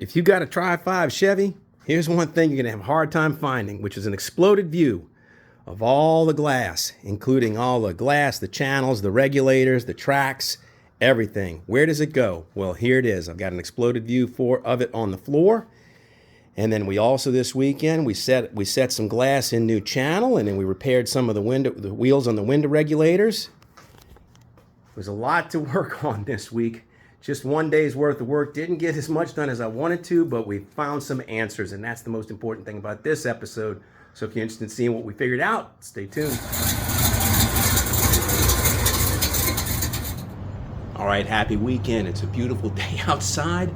If you got a Tri-5 Chevy, here's one thing you're going to have a hard time finding, which is an exploded view of all the glass, including all the glass, the channels, the regulators, the tracks, everything. Where does it go? Well, here it is. I've got an exploded view of it on the floor. And then we also this weekend, we set some glass in new channel, and then we repaired some of the wheels on the window regulators. It was a lot to work on this week. Just one day's worth of work. Didn't get as much done as I wanted to, but we found some answers, and that's the most important thing about this episode. So if you're interested in seeing what we figured out, stay tuned. All right, happy weekend. It's a beautiful day outside.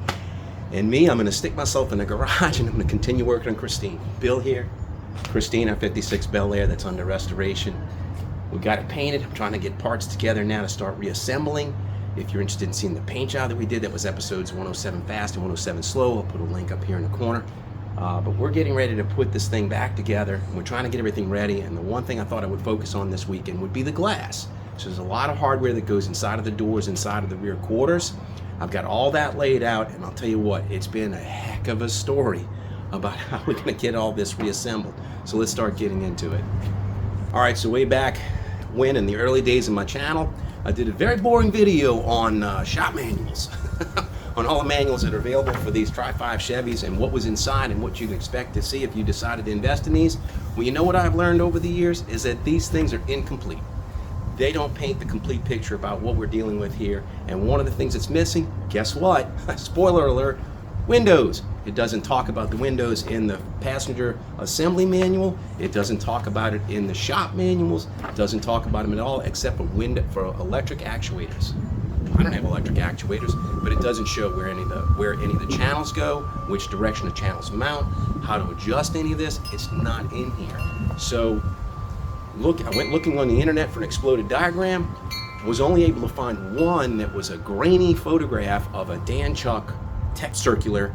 And me, I'm going to stick myself in the garage, and I'm going to continue working on Christine. Bill here. Christine, our 56 Bel Air that's under restoration. We got it painted. I'm trying to get parts together now to start reassembling. If you're interested in seeing the paint job that we did, that was episodes 107 fast and 107 slow. I'll put a link up here in the corner. But we're getting ready to put this thing back together. We're trying to get everything ready. And the one thing I thought I would focus on this weekend would be the glass. So there's a lot of hardware that goes inside of the doors, inside of the rear quarters. I've got all that laid out, and I'll tell you what, it's been a heck of a story about how we're going to get all this reassembled. So let's start getting into it. All right, so way back when, in the early days of my channel, I did a very boring video on shop manuals, on all the manuals that are available for these Tri-5 Chevys and what was inside and what you can expect to see if you decided to invest in these. Well, you know what I've learned over the years is that these things are incomplete. They don't paint the complete picture about what we're dealing with here. And one of the things that's missing, guess what? Spoiler alert, windows. It doesn't talk about the windows in the passenger assembly manual. It doesn't talk about it in the shop manuals. It doesn't talk about them at all except for electric actuators. I don't have electric actuators, but it doesn't show where any of the channels go, which direction the channels mount, how to adjust any of this. It's not in here. So I went looking on the internet for an exploded diagram. Was only able to find one that was a grainy photograph of a Dan Chuck tech circular.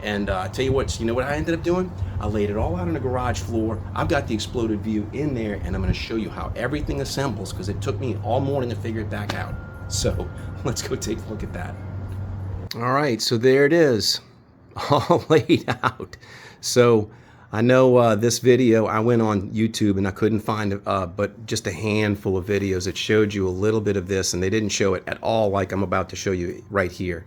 And I tell you what, you know what I ended up doing? I laid it all out on the garage floor. I've got the exploded view in there, and I'm going to show you how everything assembles, because it took me all morning to figure it back out. So let's go take a look at that. All right, so there it is, all laid out. So I know this video, I went on YouTube and I couldn't find but just a handful of videos that showed you a little bit of this, and they didn't show it at all like I'm about to show you right here.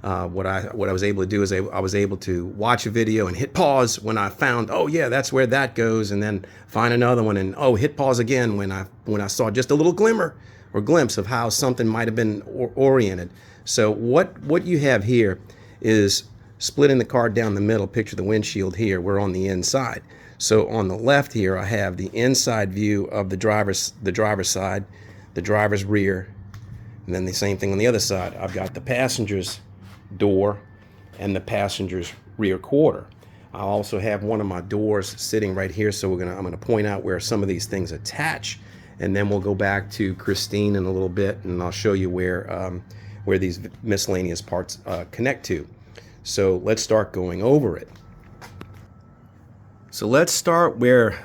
What I was able to do is I was able to watch a video and hit pause when I found, oh yeah, that's where that goes, and then find another one and hit pause again when I saw just a little glimmer or glimpse of how something might have been oriented. So what you have here is splitting the car down the middle. Picture the windshield here. We're on the inside. So on the left here, I have the inside view of the driver's side, the driver's rear, and then the same thing on the other side. I've got the passenger's door and the passenger's rear quarter. I also have one of my doors sitting right here, so I'm going to point out where some of these things attach, and then we'll go back to Christine in a little bit, and I'll show you where these miscellaneous parts connect to. So let's start going over it. So let's start where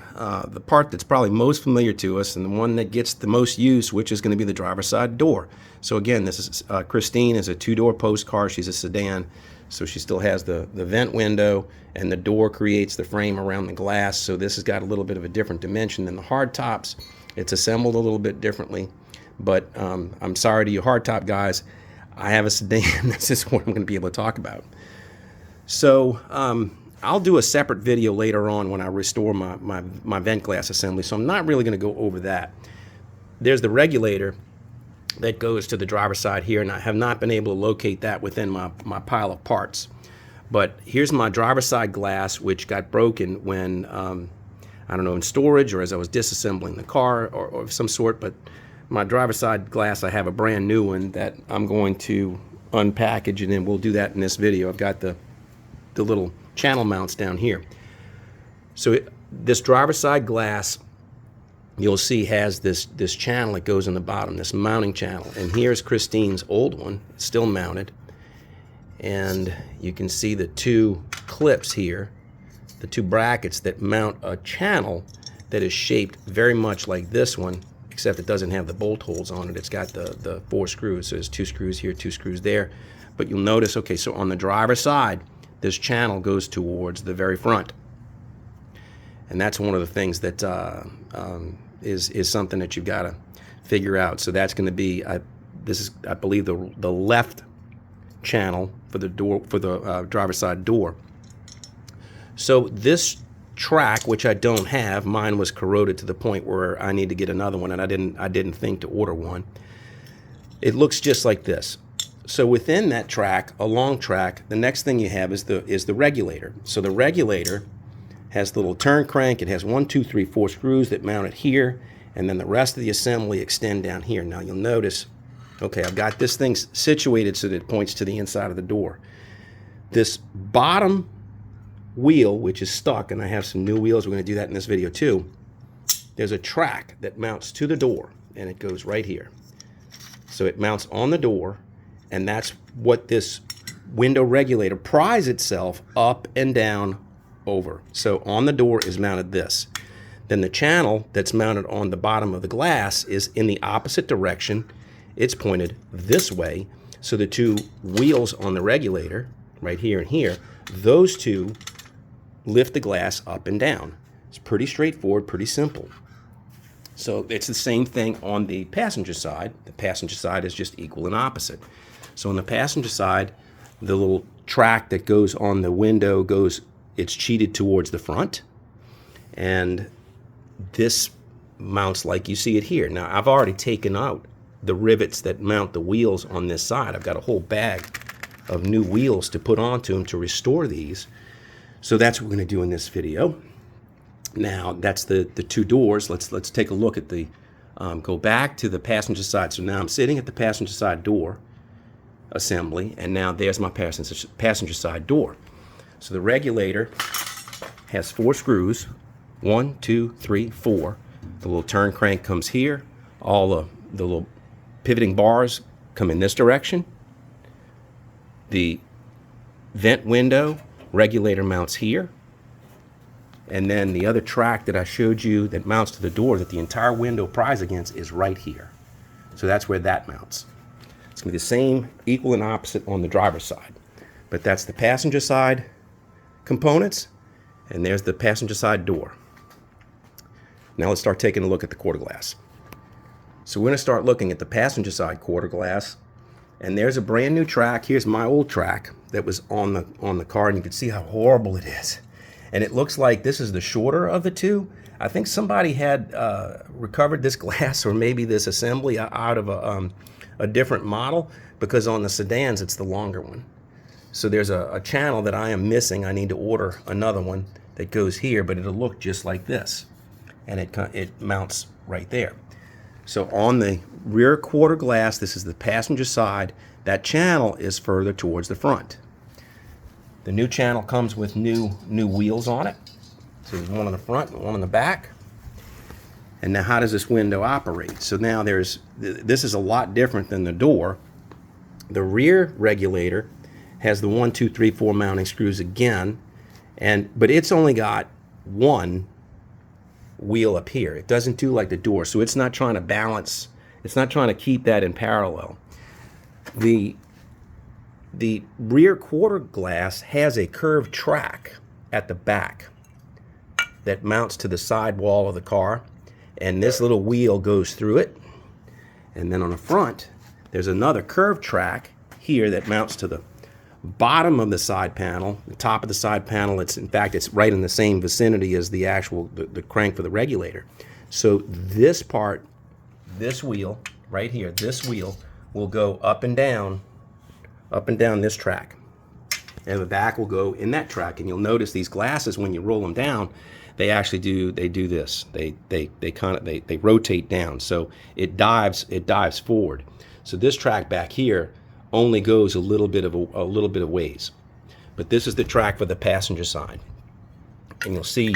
the part that's probably most familiar to us and the one that gets the most use, which is going to be the driver's side door. So again, this is Christine is a two-door post car. She's a sedan, so she still has the vent window, and the door creates the frame around the glass. So this has got a little bit of a different dimension than the hard tops. It's assembled a little bit differently, but I'm sorry to you hardtop guys. I have a sedan. This is what I'm going to be able to talk about. So I'll do a separate video later on when I restore my vent glass assembly, so I'm not really going to go over that. There's the regulator that goes to the driver's side here, and I have not been able to locate that within my pile of parts. But here's my driver's side glass, which got broken when, I don't know, in storage or as I was disassembling the car or of some sort. But my driver's side glass, I have a brand new one that I'm going to unpackage, and then we'll do that in this video. I've got the little channel mounts down here. So this driver's side glass, you'll see, has this channel that goes in the bottom, this mounting channel. And here's Christine's old one, it's still mounted. And you can see the two clips here, the two brackets that mount a channel that is shaped very much like this one, except it doesn't have the bolt holes on it. It's got the 4 screws. So there's 2 screws here, 2 screws there. But you'll notice, okay, so on the driver's side, this channel goes towards the very front. And that's one of the things that is something that you've got to figure out. So that's going to be, this is, I believe, the left channel for the door, for the driver's side door. So this track, which I don't have, mine was corroded to the point where I need to get another one, and I didn't think to order one. It looks just like this. So within that track, a long track, the next thing you have is the regulator. So the regulator has the little turn crank. It has 1, 2, 3, 4 screws that mount it here, and then the rest of the assembly extend down here. Now you'll notice, okay, I've got this thing situated so that it points to the inside of the door. This bottom wheel, which is stuck, and I have some new wheels, we're going to do that in this video too, there's a track that mounts to the door, and it goes right here. So it mounts on the door, and that's what this window regulator pries itself up and down over. So on the door is mounted this. Then the channel that's mounted on the bottom of the glass is in the opposite direction. It's pointed this way. So the two wheels on the regulator, right here and here, those two lift the glass up and down. It's pretty straightforward, pretty simple. So it's the same thing on the passenger side. The passenger side is just equal and opposite. So on the passenger side, the little track that goes on the window it's cheated towards the front. And this mounts like you see it here. Now I've already taken out the rivets that mount the wheels on this side. I've got a whole bag of new wheels to put onto them to restore these. So that's what we're going to do in this video. Now that's the two doors. Let's take a look at the go back to the passenger side. So now I'm sitting at the passenger side door assembly, and now there's my passenger side door. So the regulator has 4 screws, 1, 2, 3, 4. The little turn crank comes here. All the little pivoting bars come in this direction. The vent window regulator mounts here. And then the other track that I showed you that mounts to the door that the entire window pries against is right here. So that's where that mounts. It's going to be the same, equal and opposite on the driver's side. But that's the passenger side components, and there's the passenger side door. Now let's start taking a look at the quarter glass. So we're going to start looking at the passenger side quarter glass, and there's a brand new track. Here's my old track that was on the car, and you can see how horrible it is. And it looks like this is the shorter of the two. I think somebody had recovered this glass or maybe this assembly out of a different model, because on the sedans it's the longer one. So there's a channel that I am missing. I need to order another one that goes here, but it'll look just like this. And it mounts right there. So on the rear quarter glass, this is the passenger side. That channel is further towards the front. The new channel comes with new wheels on it. So there's one on the front and one on the back. And now how does this window operate? So now this is a lot different than the door. The rear regulator has the 1, 2, 3, 4 mounting screws again, but it's only got one wheel up here. It doesn't do like the door, so it's not trying to balance. It's not trying to keep that in parallel. The rear quarter glass has a curved track at the back that mounts to the side wall of the car, and this little wheel goes through it. And then on the front, there's another curved track here that mounts to the bottom of the side panel. The top of the side panel, in fact it's right in the same vicinity as the actual the crank for the regulator. So this part, this wheel right here, this wheel will go up and down this track, and the back will go in that track. And you'll notice these glasses, when you roll them down, they actually do this. They rotate down, so it dives forward. So this track back here only goes a little bit of ways. But this is the track for the passenger side. And you'll see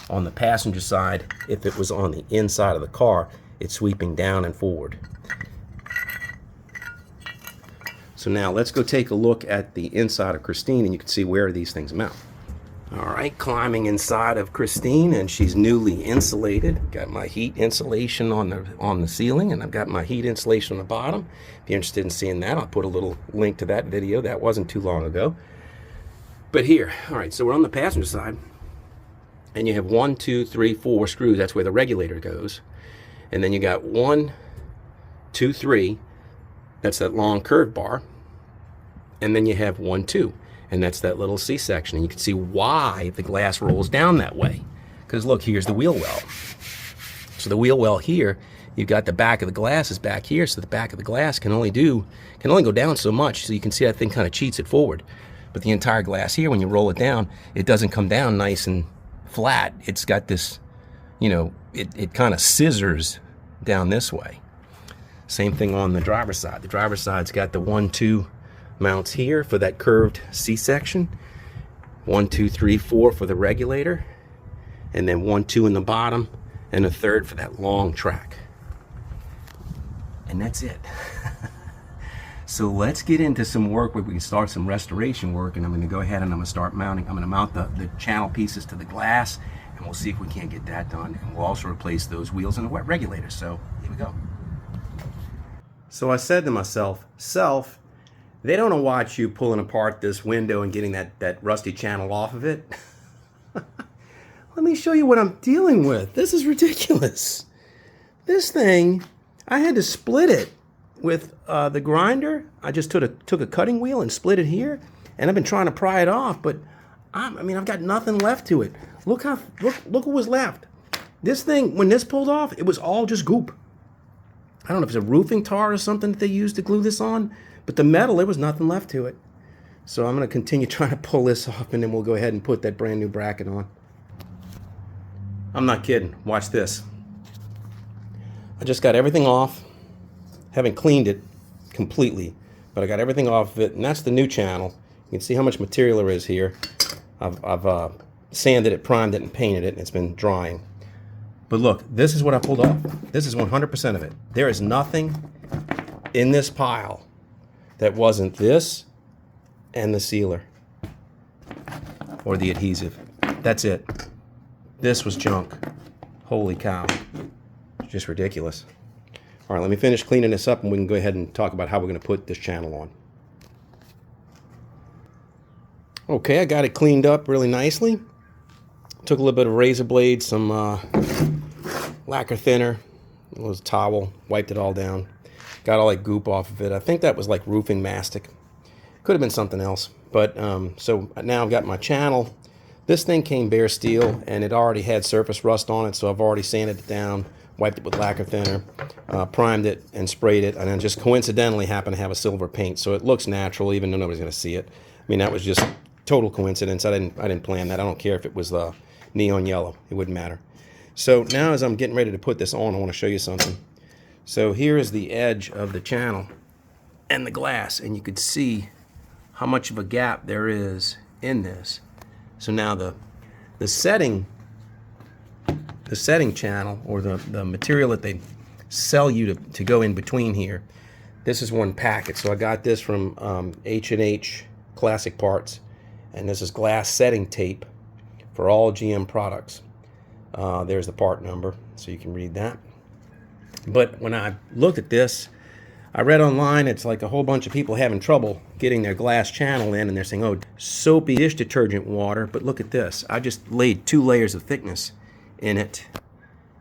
on the passenger side, if it was on the inside of the car, it's sweeping down and forward. So now let's go take a look at the inside of Christine, and you can see where these things mount. All right, climbing inside of Christine, and she's newly insulated. Got my heat insulation on the ceiling, and I've got my heat insulation on the bottom. If you're interested in seeing that, I'll put a little link to that video. That wasn't too long ago. But here, all right, so we're on the passenger side, and you have 1, 2, 3, 4 screws. That's where the regulator goes. And then you got 1, 2, 3. That's that long curved bar. And then you have 1, 2. And that's that little C-section. And you can see why the glass rolls down that way. Because look, here's the wheel well. So the wheel well here, you've got the back of the glass is back here. So the back of the glass can only go down so much. So you can see that thing kind of cheats it forward. But the entire glass here, when you roll it down, it doesn't come down nice and flat. It's got this, you know, it kind of scissors down this way. Same thing on the driver's side. The driver's side's got the 1, 2 mounts here for that curved C-section. 1, 2, 3, 4 for the regulator. And then 1, 2 in the bottom, and a third for that long track. And that's it. So let's get into some work where we can start some restoration work, and I'm going to go ahead and I'm going to start mounting. I'm going to mount the channel pieces to the glass, and we'll see if we can't get that done. And we'll also replace those wheels and the wet regulator. So here we go. So I said to myself, self, they don't want to watch you pulling apart this window and getting that rusty channel off of it. Let me show you what I'm dealing with. This is ridiculous. This thing, I had to split it with the grinder. I just took a cutting wheel and split it here, and I've been trying to pry it off, but I've got nothing left to it. Look what was left. This thing, when this pulled off, it was all just goop. I don't know if it's a roofing tar or something that they used to glue this on, but the metal, there was nothing left to it. So I'm going to continue trying to pull this off, and then we'll go ahead and put that brand new bracket on. I'm not kidding. Watch this. I just got everything off. Haven't cleaned it completely, but I got everything off of it, and that's the new channel. You can see how much material there is here. I've sanded it, primed it, and painted it, and it's been drying. But look, this is what I pulled off. This is 100% of it. There is nothing in this pile that wasn't this and the sealer or the adhesive. That's it. This was junk. Holy cow. It's just ridiculous. All right, let me finish cleaning this up, and we can go ahead and talk about how we're going to put this channel on. Okay, I got it cleaned up really nicely. Took a little bit of razor blade, some lacquer thinner, a little towel, wiped it all down. Got all that goop off of it. I think that was like roofing mastic. Could have been something else. But so now I've got my channel. This thing came bare steel, and it already had surface rust on it, so I've already sanded it down, wiped it with lacquer thinner, primed it, and sprayed it, and then just coincidentally happened to have a silver paint, so it looks natural, even though nobody's going to see it. I mean, that was just total coincidence. I didn't plan that. I don't care if it was neon yellow. It wouldn't matter. So now as I'm getting ready to put this on, I want to show you something. So here is the edge of the channel and the glass, and you could see how much of a gap there is in this. So now the setting channel, or the material that they sell you to go in between here, this is one packet. So I got this from H&H Classic Parts, and this is glass setting tape for all GM products. There's the part number, so you can read that. But when I looked at this, I read online it's like a whole bunch of people having trouble getting their glass channel in, and they're saying, oh, soapy dish detergent water. But look at this. I just laid 2 layers of thickness in it,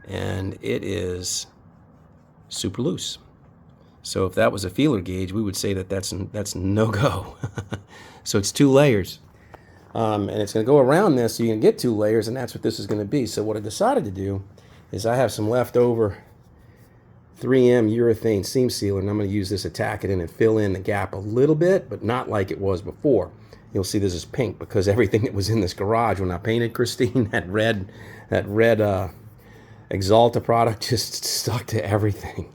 and it is super loose. So if that was a feeler gauge, we would say that that's no-go. So it's 2 layers. And it's going to go around this, so you can get 2 layers, and that's what this is going to be. So what I decided to do is I have some leftover 3M urethane seam sealer, and I'm going to use this to tack it in and fill in the gap a little bit, but not like it was before. You'll see this is pink because everything that was in this garage when I painted Christine, that red Exalta product just stuck to everything.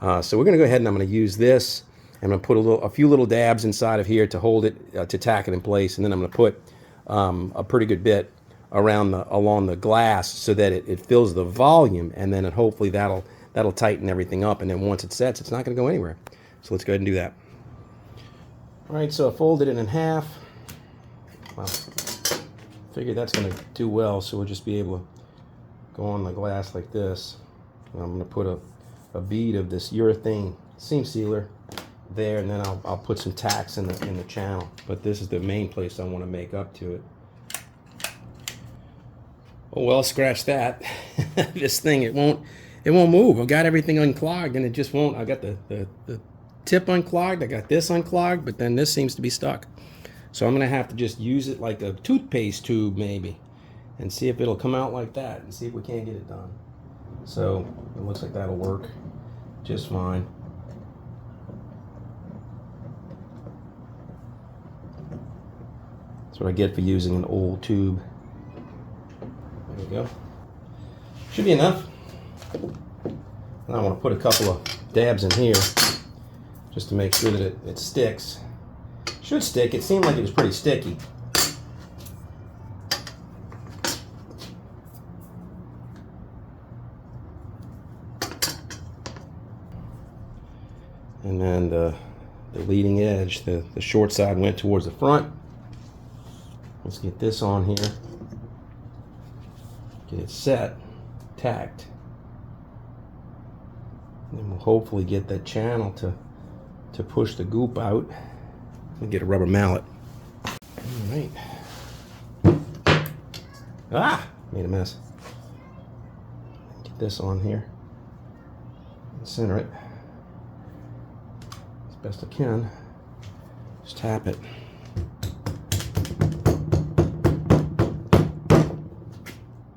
So we're going to go ahead and I'm going to use this. I'm going to put a few little dabs inside of here to hold it, to tack it in place, and then I'm going to put a pretty good bit along the glass so that it fills the volume, and then hopefully that'll tighten everything up, and then once it sets, it's not going to go anywhere. So let's go ahead and do that. All right, so I folded it in half. Well, figured that's going to do well, so we'll just be able to go on the glass like this. And I'm going to put a bead of this urethane seam sealer there, and then I'll put some tacks in the channel. But this is the main place I want to make up to it. Oh well, scratch that. This thing, it won't move. I got everything unclogged and it just won't. I got the tip unclogged, I got this unclogged, but then this seems to be stuck. So I'm gonna have to just use it like a toothpaste tube maybe, and see if it'll come out like that, and see if we can't get it done. So it looks like that'll work just fine. That's what I get for using an old tube. There we go. Should be enough. And I want to put a couple of dabs in here just to make sure that it sticks. Should stick. It seemed like it was pretty sticky. And then the leading edge, the short side went towards the front. Let's get this on here. Get it set, tacked. And then we'll hopefully get that channel to push the goop out. We'll get a rubber mallet. All right. Ah! Made a mess. Get this on here. Center it as best I can. Just tap it.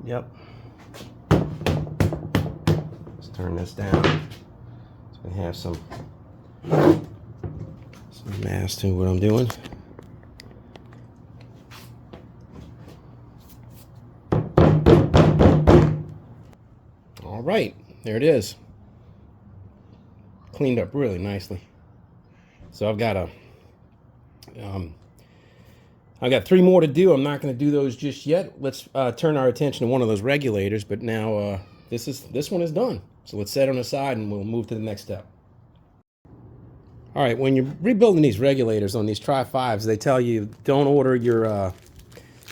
Yep. Let's turn this down so we have some mass to what I'm doing. All right, there it is. Cleaned up really nicely. So I've got I've got 3 more to do. I'm not going to do those just yet. Let's turn our attention to one of those regulators. But now this one is done. So let's set it on the side and we'll move to the next step. All right, when you're rebuilding these regulators on these Tri-5s, they tell you don't order your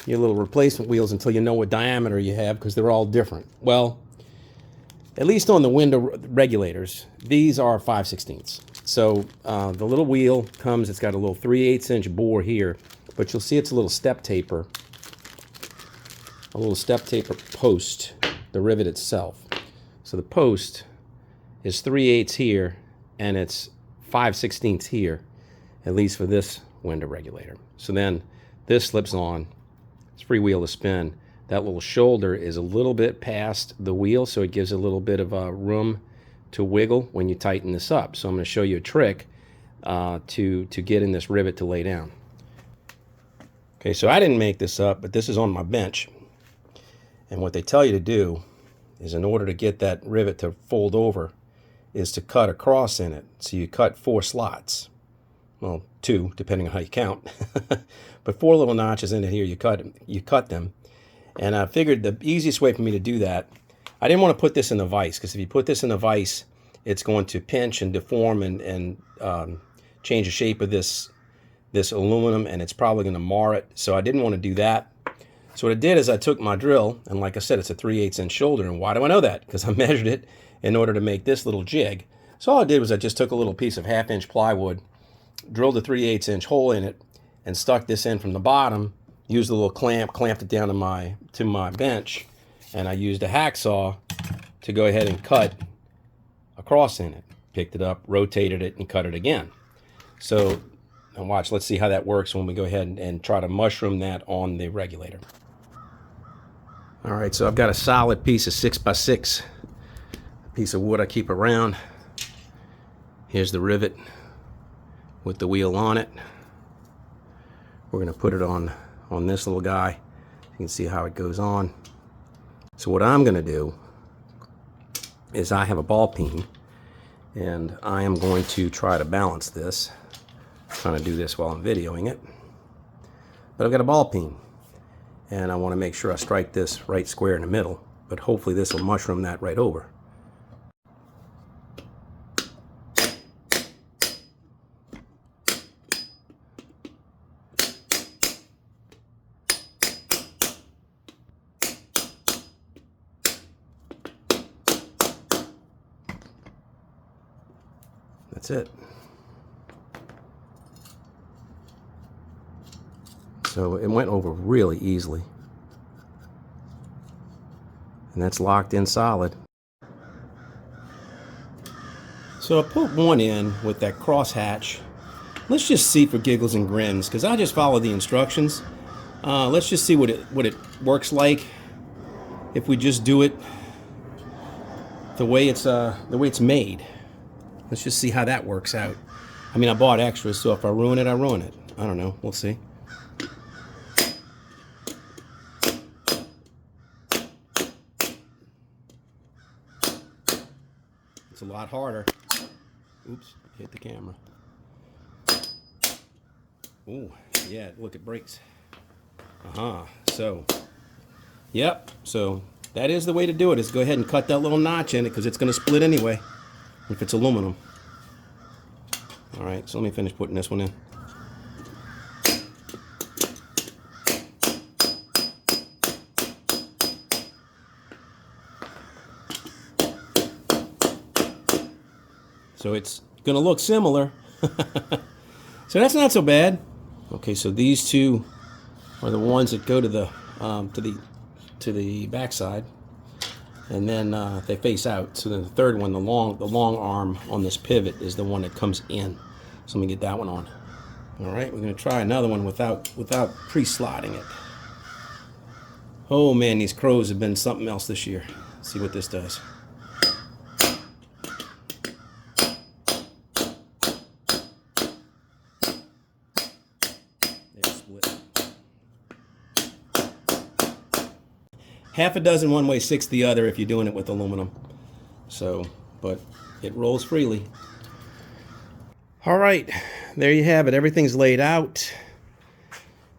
little replacement wheels until you know what diameter you have, because they're all different. Well, at least on the window regulators, these are 5/16. So the little wheel comes, it's got a little 3/8 inch bore here, but you'll see it's a little step taper post, the rivet itself. So the post is 3/8 here, and it's 5/16 here, at least for this window regulator. So then this slips on, it's free wheel to spin. That little shoulder is a little bit past the wheel, so it gives a little bit of room to wiggle when you tighten this up. So I'm going to show you a trick to get in this rivet to lay down. Okay, so I didn't make this up, but this is on my bench. And what they tell you to do is, in order to get that rivet to fold over, is to cut across in it. So you cut 4 slots. Well, 2, depending on how you count. But 4 little notches in it here, you cut them. And I figured the easiest way for me to do that, I didn't want to put this in the vise, because if you put this in the vise, it's going to pinch and deform and change the shape of this aluminum, and it's probably going to mar it. So I didn't want to do that. So what I did is I took my drill, and like I said, it's a 3/8 inch shoulder. And why do I know that? Because I measured it in order to make this little jig. So all I did was I just took a little piece of 1/2 inch plywood, drilled a 3/8 inch hole in it, and stuck this in from the bottom. Used a little clamp, clamped it down to my bench, and I used a hacksaw to go ahead and cut across in it. Picked it up, rotated it, and cut it again. So now watch, let's see how that works when we go ahead and try to mushroom that on the regulator. All right, so I've got a solid piece of 6x6, piece of wood I keep around. Here's the rivet with the wheel on it. We're going to put it on this little guy. You can see how it goes on. So what I'm going to do is, I have a ball peen, and I am going to try to balance this. I'm trying to do this while I'm videoing it. But I've got a ball peen, and I want to make sure I strike this right square in the middle, but hopefully this will mushroom that right over. That's it. So it went over really easily. And that's locked in solid. So I put one in with that crosshatch. Let's just see for giggles and grins, because I just follow the instructions. Let's just see what it works like if we just do it the way it's made. Let's just see how that works out. I mean, I bought extras, so if I ruin it, I ruin it. I don't know. We'll see. It's a lot harder. Oops, hit the camera. Oh, yeah, look, it breaks. So, yep, so that is the way to do it, is go ahead and cut that little notch in it, because it's going to split anyway if it's aluminum. All right, so let me finish putting this one in. So it's going to look similar. So that's not so bad. Okay, so these two are the ones that go to the backside, and then they face out. So then the third one, the long arm on this pivot, is the one that comes in. So let me get that one on. All right, we're going to try another one without pre-slotting it. Oh man, these crows have been something else this year. Let's see what this does. Half a dozen one way, six the other if you're doing it with aluminum. So, but it rolls freely. All right, there you have it. Everything's laid out.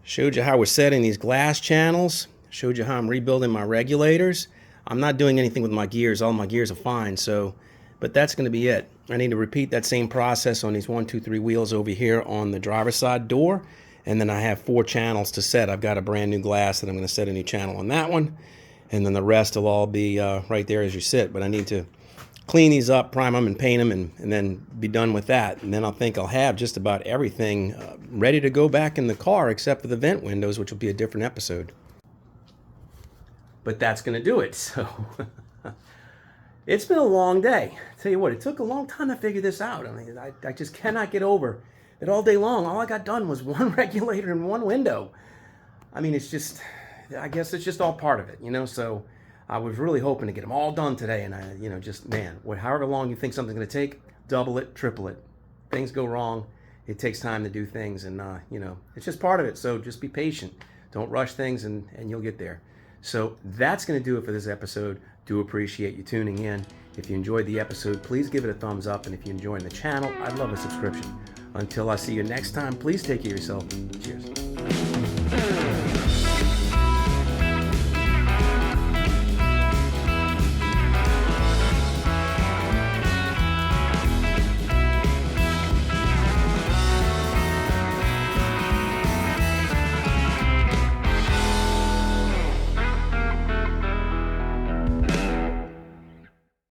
Showed you how we're setting these glass channels. Showed you how I'm rebuilding my regulators. I'm not doing anything with my gears. All my gears are fine. So, but that's going to be it. I need to repeat that same process on these 1, 2, 3 wheels over here on the driver's side door. And then I have 4 channels to set. I've got a brand new glass that I'm going to set a new channel on that one. And then the rest will all be right there as you sit. But I need to clean these up, prime them, and paint them, and then be done with that. And then I think I'll have just about everything ready to go back in the car, except for the vent windows, which will be a different episode. But that's going to do it. So it's been a long day. I tell you what, it took a long time to figure this out. I mean, I just cannot get over it all day long. All I got done was one regulator and one window. I mean, it's just, I guess it's just all part of it, you know. So I was really hoping to get them all done today, and I, you know, just, man, however long you think something's going to take, double it, triple it. Things go wrong. It takes time to do things, and you know, it's just part of it. So just be patient. Don't rush things, and you'll get there. So that's going to do it for this episode. Do appreciate you tuning in. If you enjoyed the episode, please give it a thumbs up, and if you're enjoying the channel, I'd love a subscription. Until I see you next time, please take care of yourself. Cheers.